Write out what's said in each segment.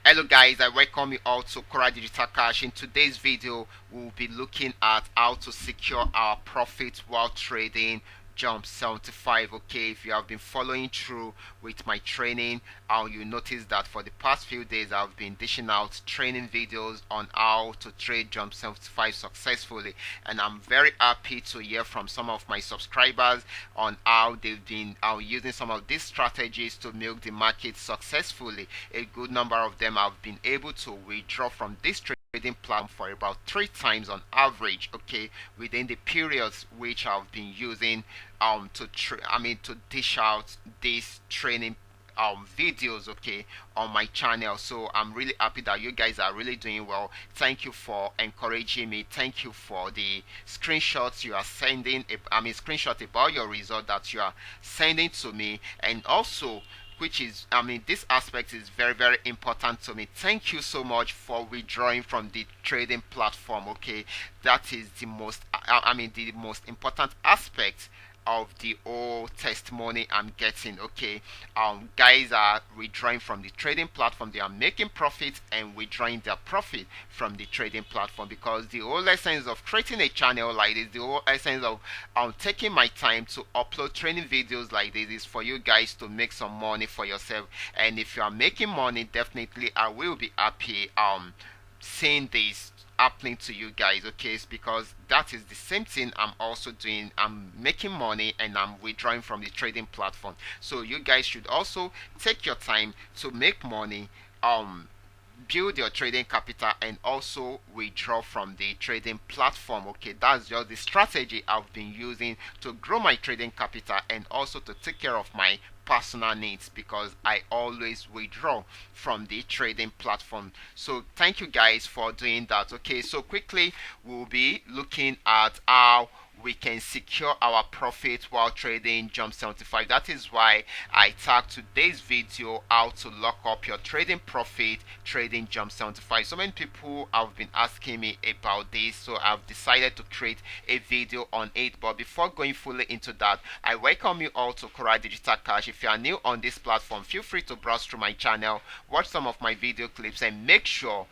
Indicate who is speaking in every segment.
Speaker 1: Hello guys, I welcome you all to Qora Digital Cash. In today's video, we'll be looking at how to secure our profit while trading jump 75. Okay, if you have been following through with my training, you notice that for the past few days I've been dishing out training videos on how to trade jump 75 successfully, and I'm very happy to hear from some of my subscribers on how they've been using some of these strategies to milk the market successfully. A good number of them have been able to withdraw from this trading platform for about 3 times on average, okay, within the periods which I've been using to dish out these training videos, okay, on my channel. So I'm really happy that you guys are really doing well. Thank you for encouraging me. Thank you for the screenshots you are sending, screenshot about your result that you are sending to me, and also which is, this aspect is very, very important to me. Thank you so much for withdrawing from the trading platform. Okay, that is the the most important aspect of the whole testimony I'm getting. Okay, guys are withdrawing from the trading platform. They are making profits and withdrawing their profit from the trading platform, because the whole essence of creating a channel like this, the whole essence of taking my time to upload training videos like this, is for you guys to make some money for yourself. And if you are making money, definitely I will be happy seeing this happening to you guys. Okay, it's because that is the same thing I'm also doing. I'm making money and I'm withdrawing from the trading platform. So you guys should also take your time to make money, build your trading capital, and also withdraw from the trading platform. Okay, that's just the strategy I've been using to grow my trading capital and also to take care of my personal needs, because I always withdraw from the trading platform. So thank you guys for doing that. Okay, so quickly we'll be looking at how we can secure our profit while trading jump 75. That is why I tagged today's video how to lock up your trading profit trading jump 75. So many people have been asking me about this, so I've decided to create a video on it. But before going fully into that, I welcome you all to Qora Digital Cash. If you are new on this platform, feel free to browse through my channel, watch some of my video clips, and make sure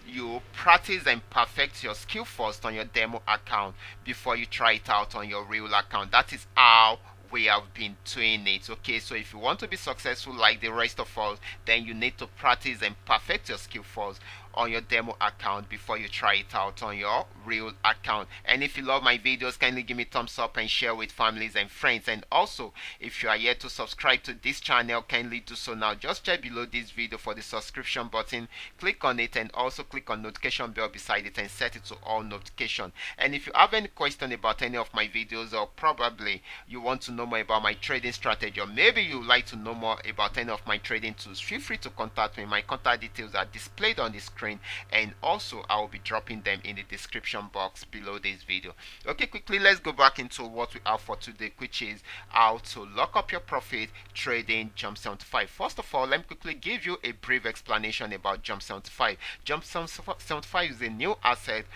Speaker 1: you practice and perfect your skill first on your demo account before you try it out on your real account. That is how we have been doing it. Okay, so if you want to be successful like the rest of us, then you need to practice and perfect your skill first on your demo account before you try it out on your real account. And if you love my videos, kindly give me thumbs up and share with families and friends. And also, if you are yet to subscribe to this channel, kindly do so now. Just check below this video for the subscription button, click on it, and also click on notification bell beside it and set it to all notification. And if you have any question about any of my videos, or probably you want to know more about my trading strategy, or maybe you would like to know more about any of my trading tools, feel free to contact me. My contact details are displayed on the screen, and also I will be dropping them in the description box below this video. Okay, quickly let's go back into what we have for today, which is how to lock up your profit trading jump 75. First of all, let me quickly give you a brief explanation about jump 75. Jump 75 is a new asset,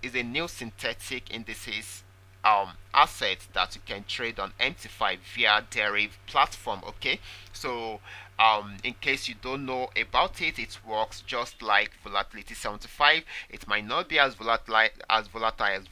Speaker 1: is a new synthetic indices asset that you can trade on MT5 via derivative platform. Okay, so in case you don't know about it, it works just like volatility 75. It might not be as volatile as volatility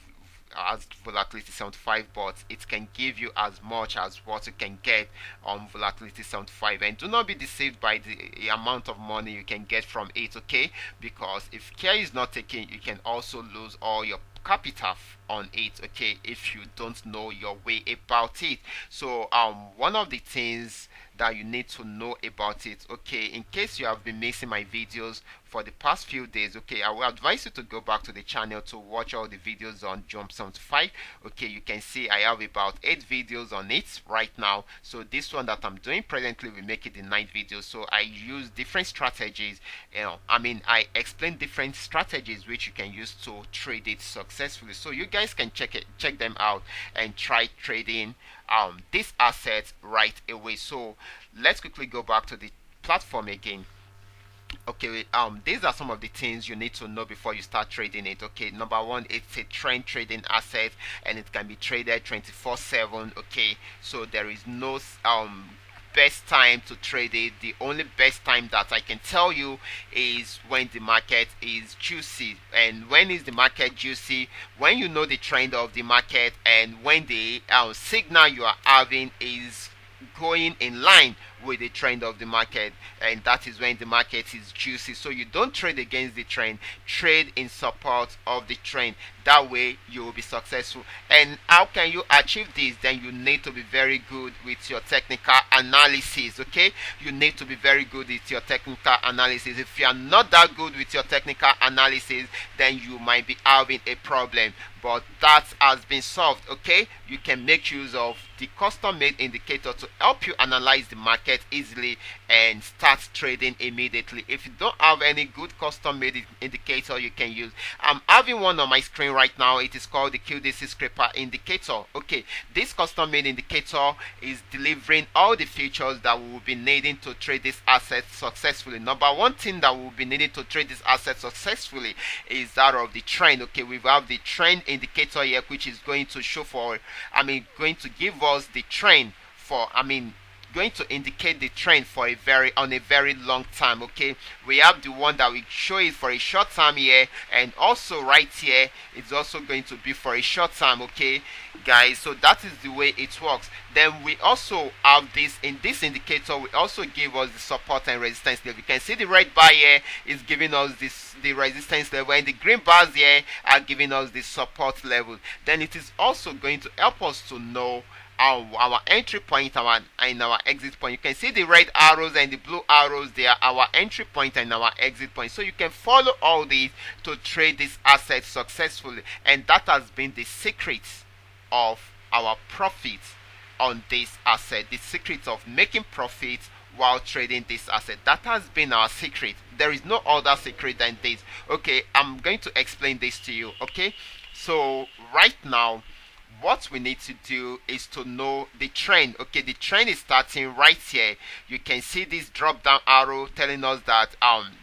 Speaker 1: 75, but it can give you as much as what you can get on volatility 75. And do not be deceived by the amount of money you can get from it. Okay, because if care is not taken, you can also lose all your capital on it. Okay, if you don't know your way about it. So one of the things that you need to know about it, okay, in case you have been missing my videos for the past few days, okay, I will advise you to go back to the channel to watch all the videos on jump 75. Okay, you can see I have about 8 videos on it right now. So this one that I'm doing presently will make it the 9th video. So I use different strategies, I explain different strategies which you can use to trade it successfully. So you guys can check them out and try trading this asset right away. So let's quickly go back to the platform again. Okay, these are some of the things you need to know before you start trading it. Okay, number one, it's a trend trading asset and it can be traded 24/7. Okay, so there is no best time to trade it. The only best time that I can tell you is when the market is juicy. And when is the market juicy? When you know the trend of the market, and when the signal you are having is going in line with the trend of the market, and that is when the market is juicy. So you don't trade against the trend, trade in support of the trend. That way you will be successful. And how can you achieve this? Then you need to be very good with your technical analysis. Okay, you need to be very good with your technical analysis. If you are not that good with your technical analysis, then you might be having a problem, but that has been solved. Okay, you can make use of the custom made indicator to help you analyze the market easily and start trading immediately. If you don't have any good custom made indicator you can use, I'm having one on my screen right now. It is called the QDC scraper indicator. Okay, this custom made indicator is delivering all the features that we will be needing to trade this asset successfully. Number one thing that we will be needing to trade this asset successfully is that of the trend. Okay, we have the trend indicator here, which is going to show for going to give us the trend for going to indicate the trend for a very long time. Okay, we have the one that will show it for a short time here, and also right here it's also going to be for a short time. Okay guys, so that is the way it works. Then we also have this in this indicator, we also give us the support and resistance level. You can see the red bar here is giving us the resistance level, and the green bars here are giving us the support level. Then it is also going to help us to know our entry point and our exit point. You can see the red arrows and the blue arrows. They are our entry point and our exit point. So you can follow all these to trade this asset successfully, and that has been the secret of our profits on this asset. The secret of making profits while trading this asset, that has been our secret. There is no other secret than this. Okay, I'm going to explain this to you. Okay, so right now what we need to do is to know the trend. Okay, the trend is starting right here. You can see this drop down arrow telling us that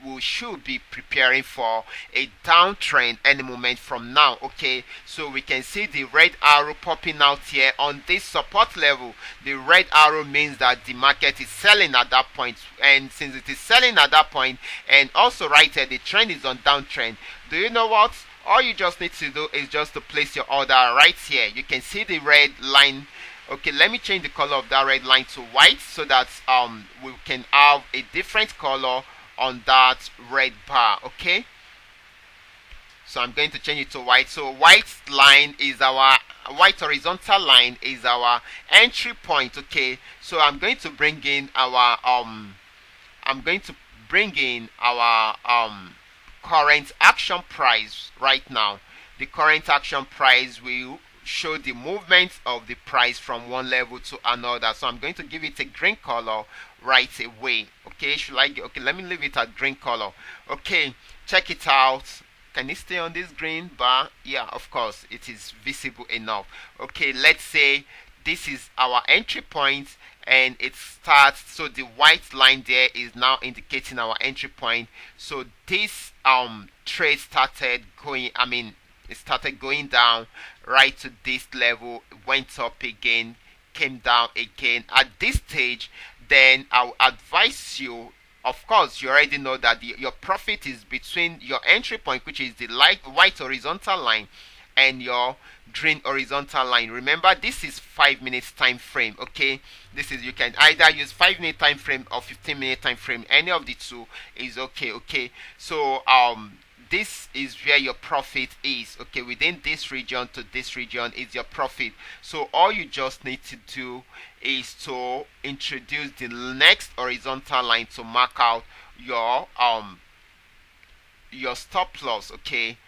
Speaker 1: we should be preparing for a downtrend any moment from now. Okay, so we can see the red arrow popping out here on this support level. The red arrow means that the market is selling at that point, and since it is selling at that point, and also right here the trend is on downtrend, do you know what? All you just need to do is just to place your order right here. You can see the red line. Okay, let me change the color of that red line to white so that we can have a different color on that red bar. Okay, so I'm going to change it to white. So white line is our white horizontal line is our entry point. Okay, so I'm going to bring in our current action price right now. The current action price will show the movement of the price from one level to another. So I'm going to give it a green color right away. Okay, okay, let me leave it at green color. Okay, check it out. Can it stay on this green bar? Yeah, of course, it is visible enough. Okay, let's say this is our entry point, and it starts, so the white line there is now indicating our entry point. So this trade started going, it started going down right to this level, went up again, came down again. At this stage, then I'll advise you, of course you already know that your profit is between your entry point, which is the white horizontal line, and your green horizontal line. Remember, this is 5 minutes time frame. Okay, this is, you can either use 5-minute time frame or 15-minute time frame. Any of the two is okay. Okay, so this is where your profit is. Okay, within this region to this region is your profit. So all you just need to do is to introduce the next horizontal line to mark out your stop loss. Okay,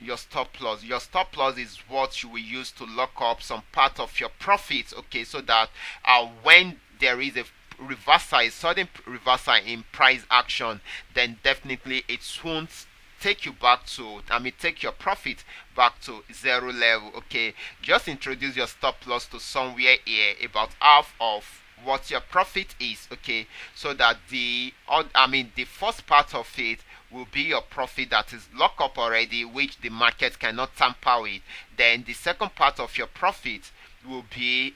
Speaker 1: your stop loss is what you will use to lock up some part of your profits. Okay, so that when there is a sudden reversal in price action, then definitely it won't take you back to take your profit back to zero level. Okay, just introduce your stop loss to somewhere here about half of what your profit is. Okay, so that the first part of it will be your profit that is locked up already, which the market cannot tamper with. Then the second part of your profit will be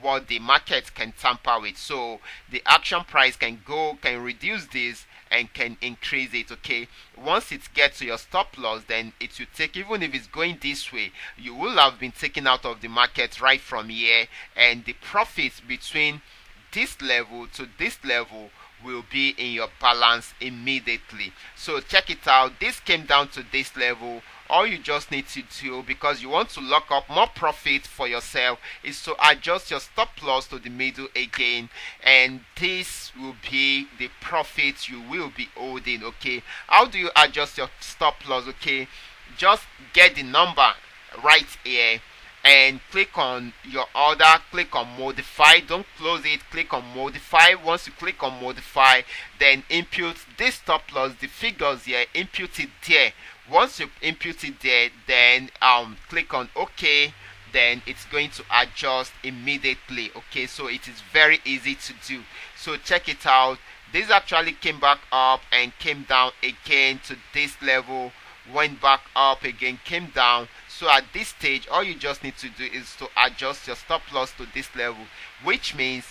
Speaker 1: what the market can tamper with. So the action price can reduce this and can increase it. Okay, once it gets to your stop loss, then it will take, even if it's going this way, you will have been taken out of the market right from here, and the profits between this level to this level will be in your balance immediately. So check it out. This came down to this level. All you just need to do, because you want to lock up more profit for yourself, is to adjust your stop loss to the middle again, and this will be the profit you will be holding. Okay, how do you adjust your stop loss? Okay, just get the number right here and click on your order, click on modify, don't close it, click on modify. Once you click on modify, then input this stop loss, the figures here, input it there. Once you input it there, then click on OK, then it's going to adjust immediately. Okay, so it is very easy to do. So check it out. This actually came back up and came down again to this level, went back up again, came down. So at this stage, all you just need to do is to adjust your stop loss to this level, which means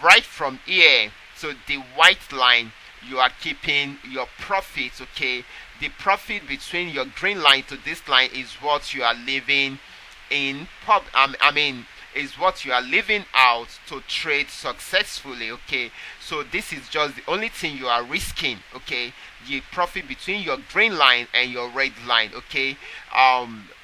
Speaker 1: right from here to the white line, you are keeping your profits. Okay, the profit between your green line to this line is what you are leaving in is what you are leaving out to trade successfully. Okay, so this is just the only thing you are risking. Okay, the profit between your green line and your red line. Okay,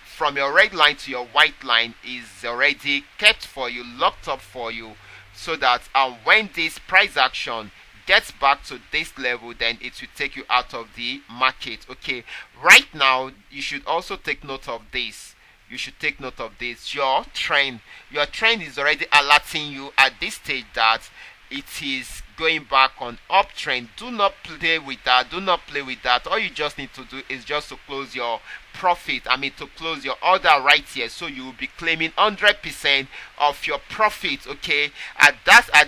Speaker 1: from your red line to your white line is already kept for you, locked up for you, so that when this price action gets back to this level, then it will take you out of the market. Okay, right now you should also take note of this. You should take note of this. Your trend is already alerting you at this stage that it is going back on uptrend. Do not play with that. Do not play with that. All you just need to do is just to close your profit, to close your order right here, so you will be claiming 100% of your profit. Okay, at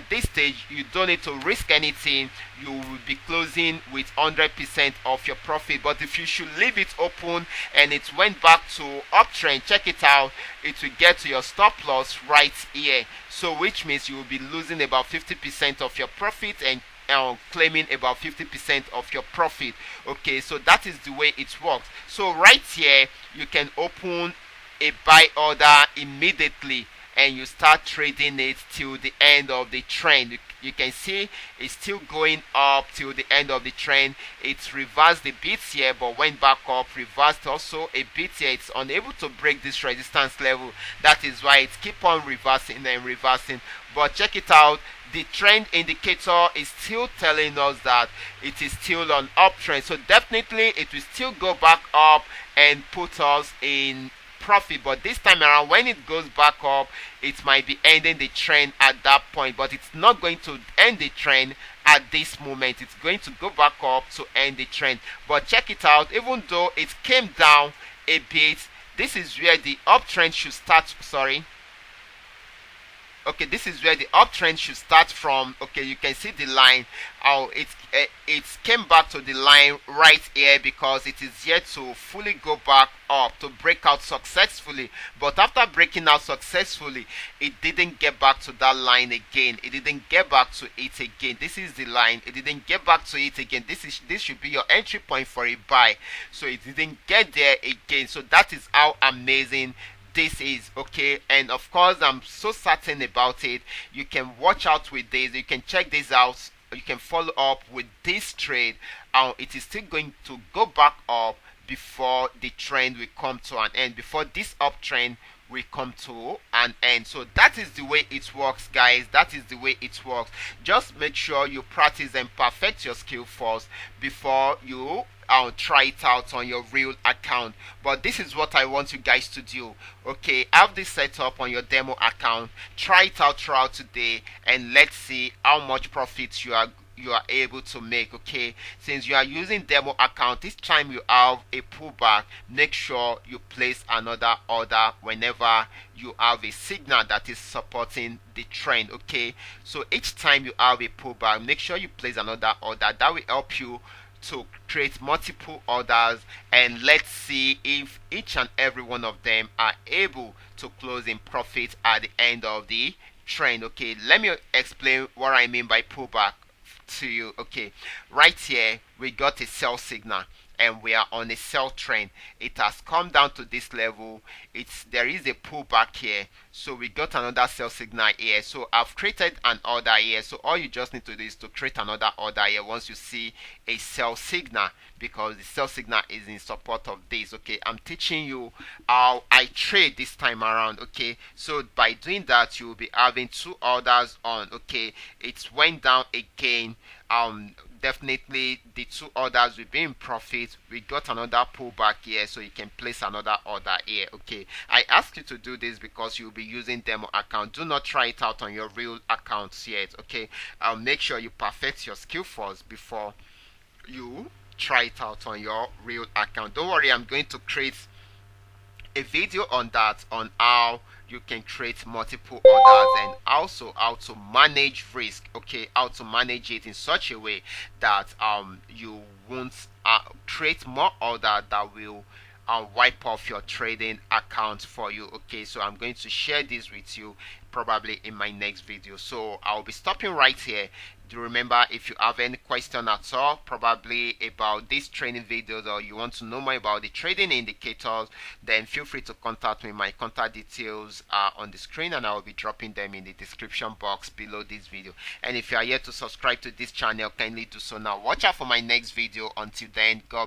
Speaker 1: this stage you don't need to risk anything. You will be closing with 100% of your profit. But if you should leave it open and it went back to uptrend, check it out, it will get to your stop loss right here, so which means you will be losing about 50% of your profit and claiming about 50% of your profit. Okay, so that is the way it works. So right here you can open a buy order immediately and you start trading it till the end of the trend. You can see it's still going up till the end of the trend. It's reversed a bit here but went back up, reversed also a bit here. It's unable to break this resistance level. That is why it keep on reversing and reversing. But check it out, the trend indicator is still telling us that it is still on uptrend. So definitely it will still go back up and put us in profit. But this time around, when it goes back up, it might be ending the trend at that point, but it's not going to end the trend at this moment. It's going to go back up to end the trend. But check it out, even though it came down a bit, this is where the uptrend should start. Okay, this is where the uptrend should start from. Okay, you can see the line. It came back to the line right here because it is yet to fully go back up to break out successfully. But after breaking out successfully, it didn't get back to that line again. It didn't get back to it again. This is the line. It didn't get back to it again. This should be your entry point for a buy. So it didn't get there again. So that is how amazing this is. Okay, and of course I'm so certain about it. You can watch out with this, you can check this out, you can follow up with this trade. It is still going to go back up before the trend will come to an end, before this uptrend will come to an end. So that is the way it works, guys. That is the way it works. Just make sure you practice and perfect your skill first before you try it out on your real account. But this is what I want you guys to do. Okay, have this set up on your demo account, try it out throughout today, and let's see how much profit you are able to make. Okay, since you are using demo account, this time you have a pullback, make sure you place another order whenever you have a signal that is supporting the trend. Okay, so each time you have a pullback, make sure you place another order. That will help you to create multiple orders, and let's see if each and every one of them are able to close in profit at the end of the trend. Okay, let me explain what I mean by pullback to you. Okay, right here we got a sell signal and we are on a sell trend. It has come down to this level. There is a pullback here, so we got another sell signal here. So I've created an order here. So all you just need to do is to create another order here once you see a sell signal, because the sell signal is in support of this. Okay, I'm teaching you how I trade this time around. Okay, so by doing that you will be having two orders on. Okay, it went down again. Definitely the two orders will be in profit. We got another pullback here, so you can place another order here. Okay, I ask you to do this because you'll be using demo account. Do not try it out on your real accounts yet. Okay, make sure you perfect your skill first before you try it out on your real account. Don't worry, I'm going to create a video on that, on how you can create multiple orders and also how to manage risk. Okay, how to manage it in such a way that you won't create more order that will wipe off your trading account for you. Okay, so I'm going to share this with you probably in my next video, so I'll be stopping right here. Do remember, if you have any question at all, probably about these training videos, or you want to know more about the trading indicators, then feel free to contact me. My contact details are on the screen and I will be dropping them in the description box below this video. And if you are yet to subscribe to this channel, kindly do so now. Watch out for my next video. Until then, God